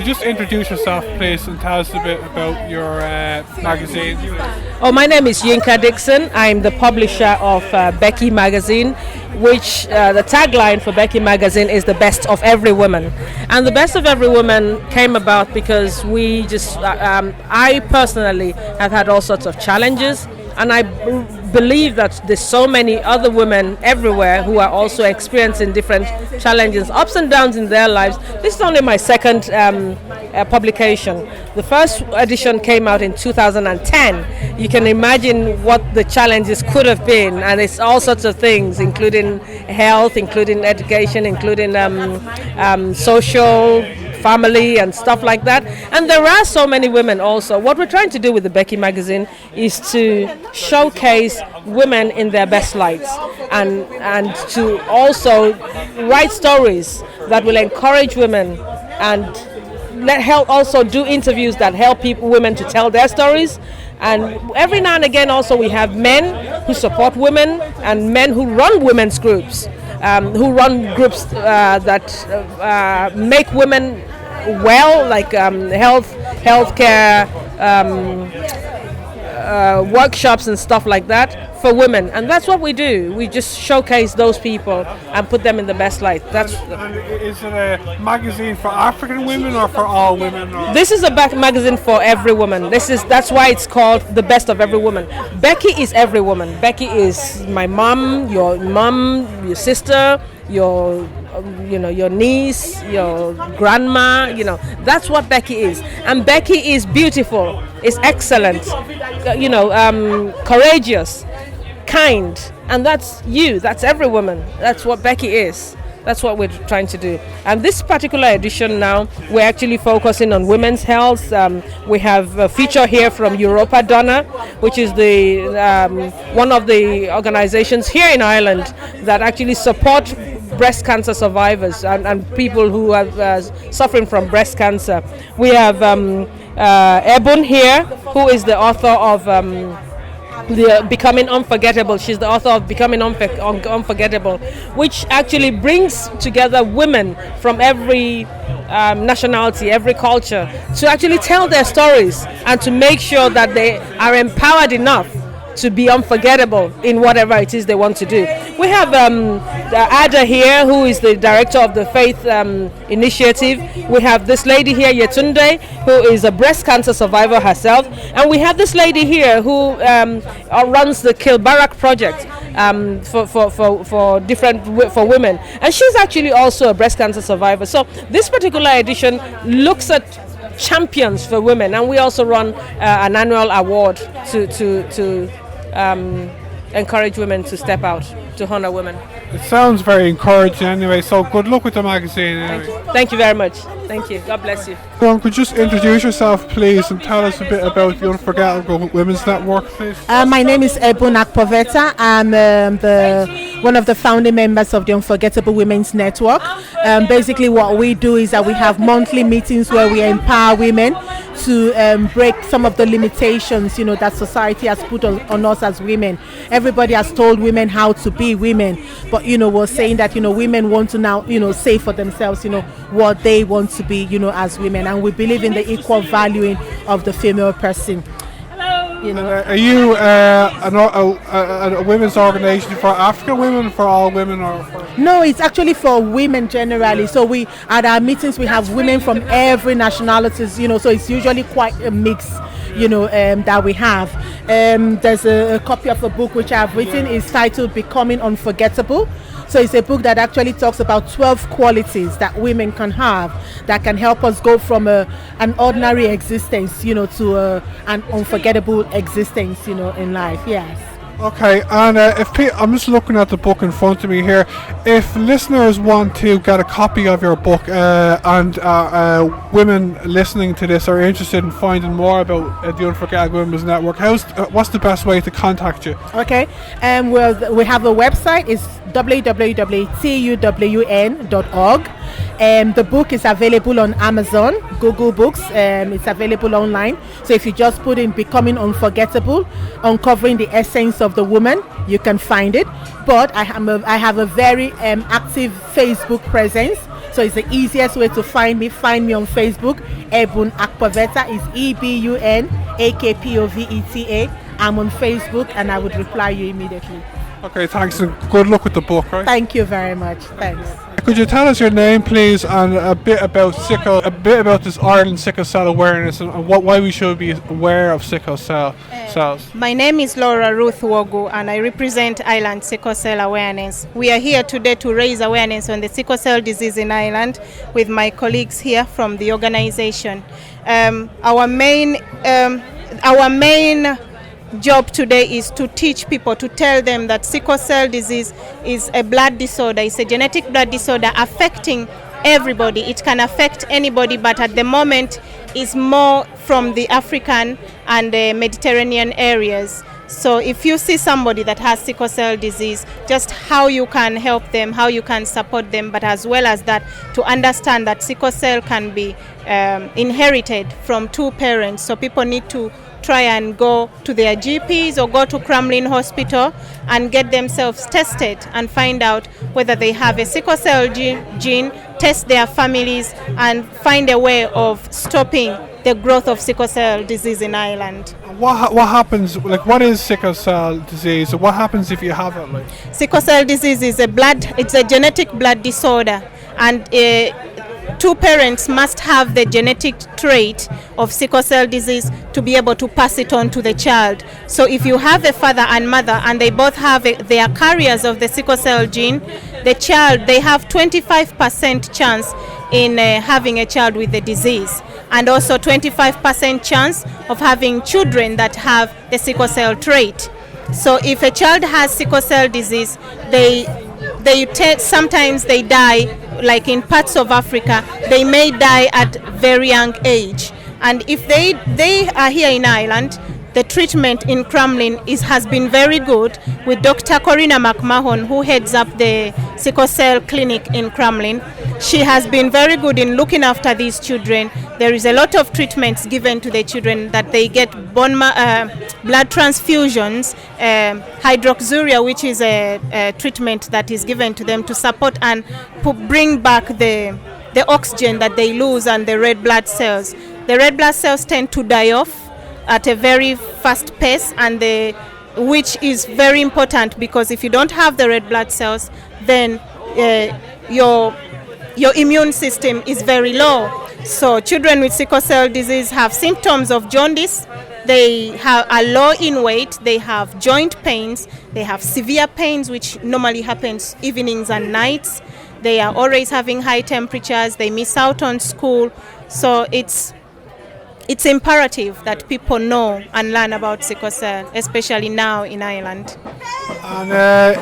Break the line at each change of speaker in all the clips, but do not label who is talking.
you just introduce yourself, please, and tell us a bit about your magazine?
Oh, my name is Yinka Dixon. I'm the publisher of Becky magazine, which the tagline for Becky magazine is the best of every woman. And the best of every woman came about because we just, I personally have had all sorts of challenges, and I believe that there's so many other women everywhere who are also experiencing different challenges, ups and downs in their lives. This is only my second publication. The first edition came out in 2010. You can imagine what the challenges could have been, and it's all sorts of things, including health, including education, including social, family and stuff like that. And there are so many women also. What we're trying to do with the Becky magazine is to showcase women in their best lights, and to also write stories that will encourage women, and help also do interviews that help women to tell their stories. And every now and again also we have men who support women and men who run women's groups, who run groups that make women well, like healthcare workshops and stuff like that for women. And that's what we do. We just showcase those people and put them in the best light. Is
it a magazine for African women or for all women? Or?
This is a magazine for every woman. That's why it's called the best of every woman. Becky is every woman. Becky is my mom, your sister, your niece, your grandma, that's what Becky is. And Becky is beautiful, is excellent, courageous, kind, and that's every woman. That's what Becky is. That's what we're trying to do. And this particular edition now, we're actually focusing on women's health. We have a feature here from Europa Donna, which is the one of the organizations here in Ireland that actually support breast cancer survivors and people who are suffering from breast cancer. We have Ebun here, who is the author of Becoming Unforgettable. She's the author of Becoming Unforgettable, which actually brings together women from every nationality, every culture, to actually tell their stories and to make sure that they are empowered enough to be unforgettable in whatever it is they want to do. We have Ada here, who is the director of the Faith Initiative. We have this lady here, Yetunde, who is a breast cancer survivor herself. And we have this lady here who runs the Kilbarrack project for women. And she's actually also a breast cancer survivor. So this particular edition looks at champions for women, and we also run an annual award to encourage women to step out, to honor women.
It sounds very encouraging anyway, so good luck with the magazine anyway.
Thank you very much. Thank you. God bless you.
Could you just introduce yourself, please, and tell us a bit about the Unforgettable Women's Network, please?
My name is Ebun Akpoveta. I'm one of the founding members of the Unforgettable Women's Network. Basically what we do is that we have monthly meetings where we empower women to break some of the limitations, that society has put on us as women. Everybody has told women how to be women, but we're saying that women want to now say for themselves what they want to be as women, and we believe in the equal valuing of the female person.
Are you a women's organisation for African women, for all women, or for?
No, it's actually for women generally. So we at our meetings we have women from every nationalities. So it's usually quite a mix. That we have. There's a copy of a book which I've written. It's titled Becoming Unforgettable. So it's a book that actually talks about 12 qualities that women can have that can help us go from an ordinary existence, to an unforgettable existence, in life. Yes.
Okay, and I'm just looking at the book in front of me here. If listeners want to get a copy of your book and women listening to this are interested in finding more about the Unforgettable Women's Network, what's the best way to contact you?
Okay, we have a website. It's www.tuwn.org. The book is available on Amazon, Google Books. It's available online. So if you just put in Becoming Unforgettable, uncovering the essence of the woman, you can find it. But I have a very active Facebook presence. So it's the easiest way to find me. Find me on Facebook. Ebun Akpoveta is EBUN AKPOVETA. I'm on Facebook and I would reply you immediately.
Okay, thanks and good luck with the book, right?
Thank you very much. Thanks.
Could you tell us your name, please, and a bit about sickle, a bit about this Ireland sickle cell awareness, and why we should be aware of sickle cells?
My name is Lora Ruth Wogu, and I represent Ireland Sickle Cell Awareness. We are here today to raise awareness on the sickle cell disease in Ireland with my colleagues here from the organization. Our main job today is to teach people, to tell them that sickle cell disease is a blood disorder. It's a genetic blood disorder affecting everybody. It can affect anybody, but at the moment is more from the African and the Mediterranean areas. So if you see somebody that has sickle cell disease, just how you can help them, how you can support them, but as well as that, to understand that sickle cell can be inherited from two parents. So people need to try and go to their GPs or go to Farmleigh Hospital and get themselves tested and find out whether they have a sickle cell gene, test their families and find a way of stopping the growth of sickle cell disease in Ireland.
What happens, like what is sickle cell disease? What happens if you have it? Like?
Sickle cell disease is it's a genetic blood disorder, and two parents must have the genetic trait of sickle cell disease to be able to pass it on to the child. So if you have a father and mother and they both have they are carriers of the sickle cell gene, the child, they have 25% chance in having a child with the disease, and also 25% chance of having children that have the sickle cell trait. So if a child has sickle cell disease, sometimes they die, like in parts of Africa, they may die at very young age. And if they are here in Ireland, the treatment in Farmleigh has been very good with Dr. Corina McMahon, who heads up the sickle cell clinic in Farmleigh. She has been very good in looking after these children. There is a lot of treatments given to the children, that they get blood transfusions, hydroxyurea, which is a treatment that is given to them to support and bring back the oxygen that they lose, and the red blood cells. The red blood cells tend to die off at a very fast pace, and which is very important, because if you don't have the red blood cells, then your immune system is very low. So children with sickle cell disease have symptoms of jaundice. They are low in weight. They have joint pains. They have severe pains, which normally happens evenings and nights. They are always having high temperatures. They miss out on school. So it's imperative that people know and learn about sickle cell, especially now in Ireland.
And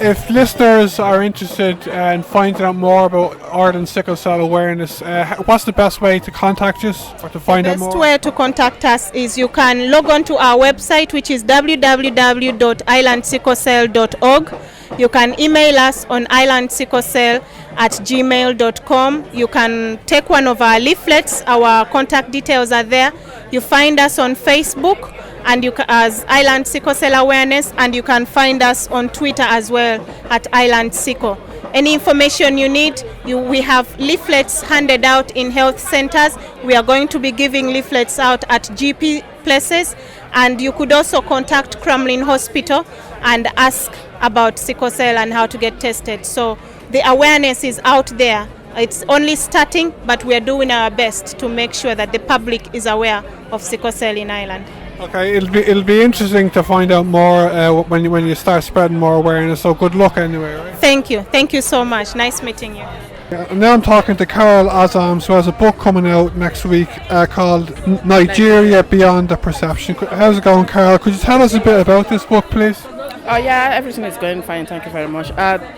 if listeners are interested in finding out more about Ireland sickle cell awareness, what's the best way to contact us or to find out more?
The best way to contact us is you can log on to our website, which is www.irelandsicklecell.org. You can email us on irelandsicklecell@gmail.com. You can take one of our leaflets. Our contact details are there. You find us on Facebook and as Ireland Sickle Cell Awareness, and you can find us on Twitter as well at Ireland Sickle. Any information you need, we have leaflets handed out in health centers. We are going to be giving leaflets out at GP places, and you could also contact Farmleigh Hospital and ask about sickle cell and how to get tested. So the awareness is out there. It's only starting, but we are doing our best to make sure that the public is aware of sickle cell in Ireland.
Okay, it'll be interesting to find out more when you start spreading more awareness. So good luck anyway. Right?
Thank you so much. Nice meeting you.
And now I'm talking to Carol Azams, who has a book coming out next week called Nigeria Beyond the Perception. How's it going, Carol? Could you tell us a bit about this book, please?
Oh yeah, everything is going fine. Thank you very much.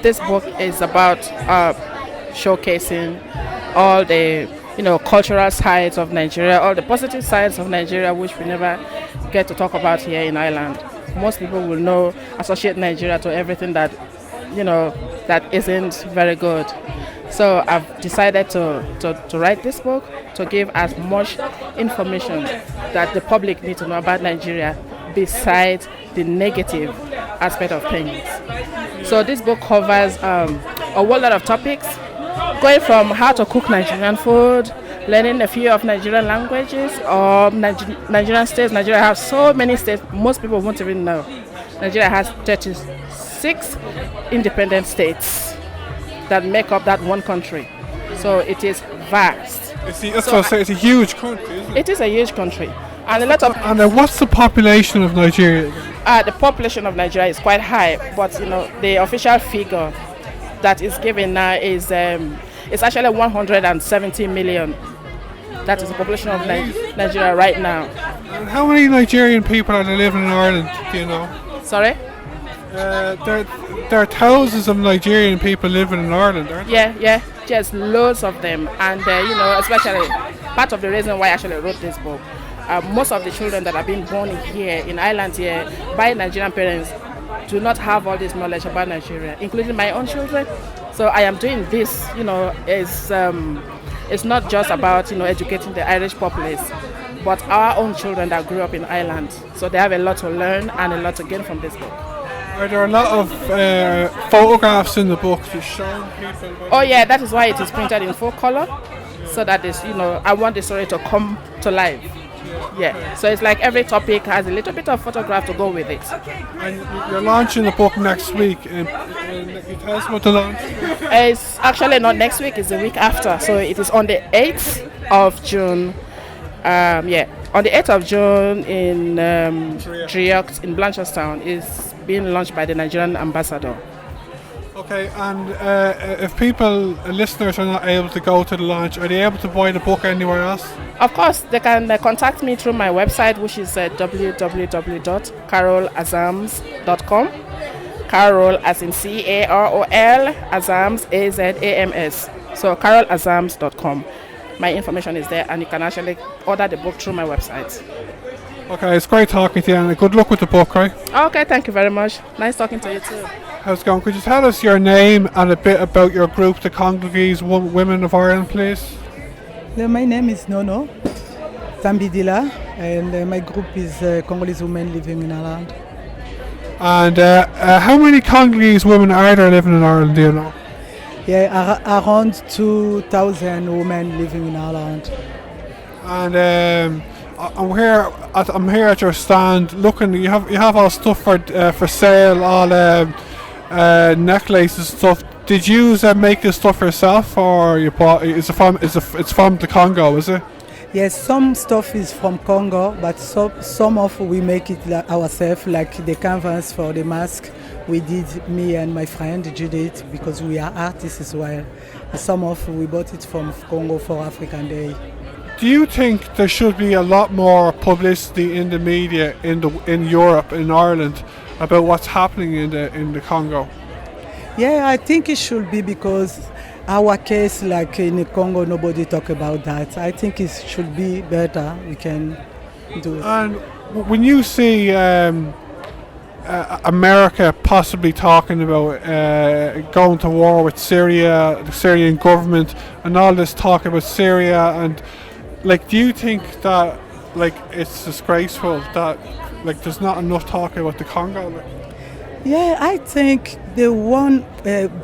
This book is about showcasing all the cultural sides of Nigeria, all the positive sides of Nigeria, which we never get to talk about here in Ireland. Most people will associate Nigeria to everything that that isn't very good. So I've decided to write this book to give as much information that the public need to know about Nigeria besides the negative aspect of things. So this book covers a whole lot of topics, going from how to cook Nigerian food, learning a few of Nigerian languages, or Nigerian states. Nigeria has so many states, most people won't even know. Nigeria has 36 independent states that make up that one country. So it is vast.
It's a huge country, isn't it?
It is a huge country. And a lot of...
And what's the population of Nigeria?
The population of Nigeria is quite high, but the official figure that is given now is it's actually 170 million. That is the population of Nigeria right now.
And how many Nigerian people are living in Ireland, do you know?
Sorry?
There are thousands of Nigerian people living in Ireland, aren't there?
Yeah, just loads of them. And, especially part of the reason why I actually wrote this book, most of the children that are being born here in Ireland here by Nigerian parents do not have all this knowledge about Nigeria, including my own children. So I am doing this, it's not just about, educating the Irish populace, but our own children that grew up in Ireland. So they have a lot to learn and a lot to gain from this book.
Are there a lot of photographs in the book to show people?
Oh yeah, that is why it is printed in full color, so that is, I want the story to come to life. Yeah, so it's like every topic has a little bit of photograph to go with it.
And you're launching the book next week. And you tell us about the launch?
It's actually not next week, it's the week after. So it is on the 8th of June. On the 8th of June in Driocht in Blanchardstown is being launched by the Nigerian ambassador.
Okay, and if listeners are not able to go to the launch, are they able to buy the book anywhere else?
Of course, they can contact me through my website, which is www.carolazams.com. Carol as in Carol, Azams, Azams. So carolazams.com. My information is there, and you can actually order the book through my website.
Okay, it's great talking to you, and good luck with the book, right?
Okay, thank you very much. Nice talking to you too.
How's it going? Could you tell us your name and a bit about your group, the Congolese Women of Ireland, please?
My name is Nhono, Tambidila, and my group is Congolese women living in Ireland.
And how many Congolese women are there living in Ireland, do you know?
Yeah, around 2,000 women living in Ireland.
And I'm here at your stand looking. You have all stuff for sale, all necklaces and stuff. Did you make this stuff yourself, or you bought? It's from the Congo, is it?
Yes, some stuff is from Congo, but some of we make it ourselves, like the canvas for the mask. We did, me and my friend Judith, because we are artists as well. Some of we bought it from Congo for African Day.
Do you think there should be a lot more publicity in the media in Europe, in Ireland, about what's happening in the Congo?
Yeah, I think it should be, because our case, like in the Congo, nobody talk about that. I think it should be better. We can do it.
And when you see America possibly talking about going to war with Syria, the Syrian government, and all this talk about Syria, and do you think that it's disgraceful that there's not enough talk about the Congo?
Yeah, I think the one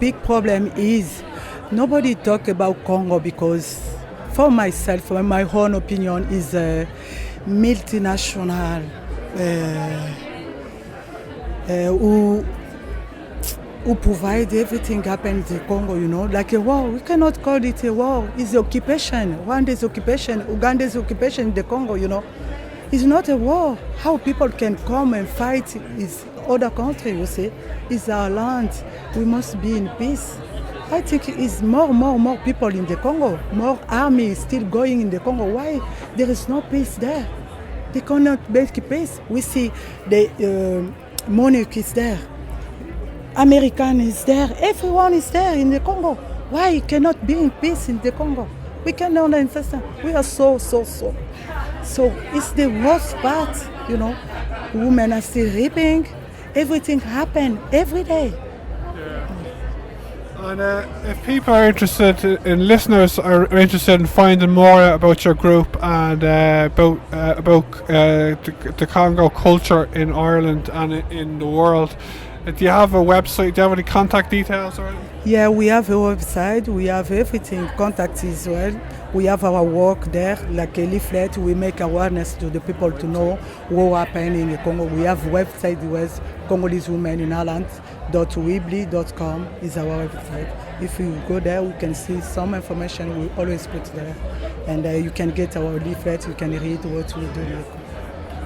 big problem is nobody talk about Congo, because for myself, for my own opinion, is a multinational who provide everything happen in the Congo, like a war. We cannot call it a war. It's occupation. Rwanda's occupation, Uganda's occupation in the Congo, It's not a war. How people can come and fight is other country, you see. It's our land. We must be in peace. I think it's more people in the Congo. More army is still going in the Congo. Why? There is no peace there. They cannot make peace. We see the monarch is there. American is there. Everyone is there in the Congo. Why cannot be in peace in the Congo? We cannot understand. We are so. So it's the worst part, Women are still raping. Everything happen every day.
Yeah. And if people are interested, listeners are interested in finding more about your group and about the Congo culture in Ireland and in the world, Do you have a website? Do you have any contact details or anything?
Yeah, we have a website, we have everything, contact as well. We have our work there, like a leaflet, we make awareness to the people to know what happened in the Congo. We have a website with Congolese women in Ireland.weebly.com is our website. If you go there, we can see some information we always put there. And you can get our leaflet, you can read what we do.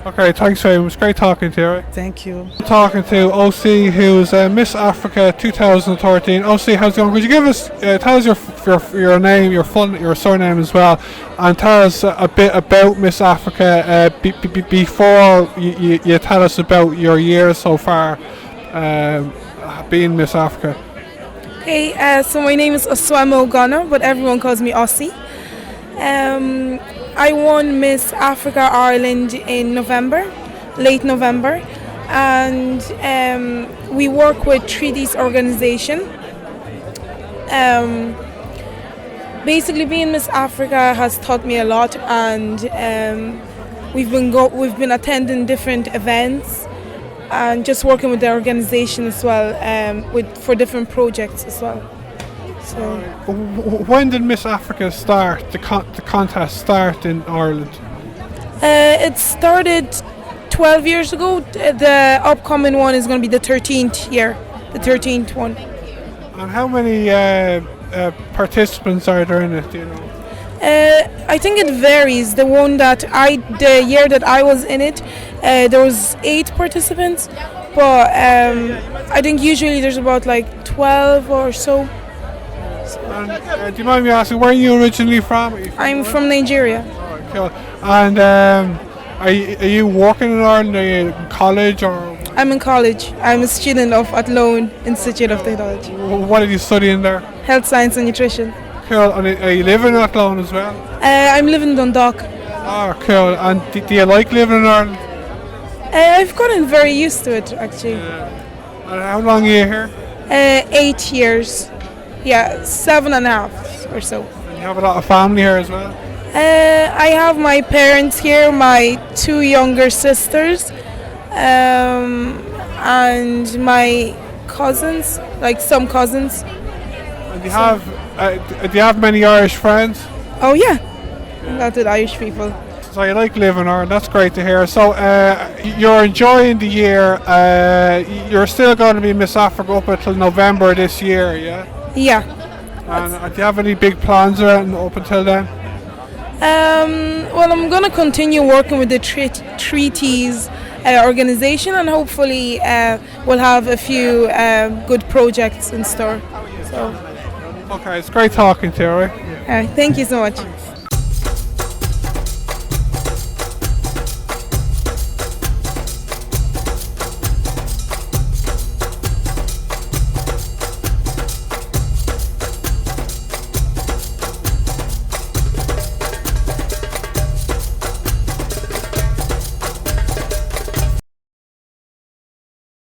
Okay, thanks very much. Great talking to you. Right?
Thank you.
Talking to OC, who's Miss Africa 2013. OC, how's it going? Could you give us, tell us your name, your surname as well, and tell us a bit about Miss Africa before you tell us about your years so far being Miss Africa.
Okay, so my name is Oswamo Ghana, but everyone calls me Ossie. I won Miss Africa Ireland in late November, and we work with 3D's organization. Basically, being Miss Africa has taught me a lot, and we've been attending different events and just working with the organization as well, for different projects as well. So,
when did Miss Africa start? The contest start in Ireland?
It started 12 years ago. The upcoming one is going to be the 13th year, the 13th one.
And how many participants are there in it? Do you know?
I think it varies. The year that I was in it, there was 8 participants, but I think usually there's about like 12 or so.
And, do you mind me asking, where are you originally from?
I'm from Nigeria.
Alright, cool. And are you working in Ireland? Are you in college or?
I'm in college. I'm a student of Athlone Institute of Technology.
What are you studying there?
Health science and nutrition.
Cool. And are you living in Athlone as well?
I'm living in Dundalk.
Oh, cool. And do you like living in Ireland?
I've gotten very used to it, actually.
And how long are you here?
8 years. Yeah, 7.5 or so.
And you have a lot of family here as well?
I have my parents here, my 2 younger sisters, and my cousins, like some cousins.
And do you have many Irish friends?
Oh yeah, lots of Irish people.
So you like living in Ireland, that's great to hear. So you're enjoying the year, you're still going to be Miss Africa up until November this year, yeah?
Yeah.
And do you have any big plans up until then?
Well, I'm going to continue working with the treaties organization, and hopefully we'll have a few good projects in store. So.
Okay, it's great talking to you, right?
Thank you so much.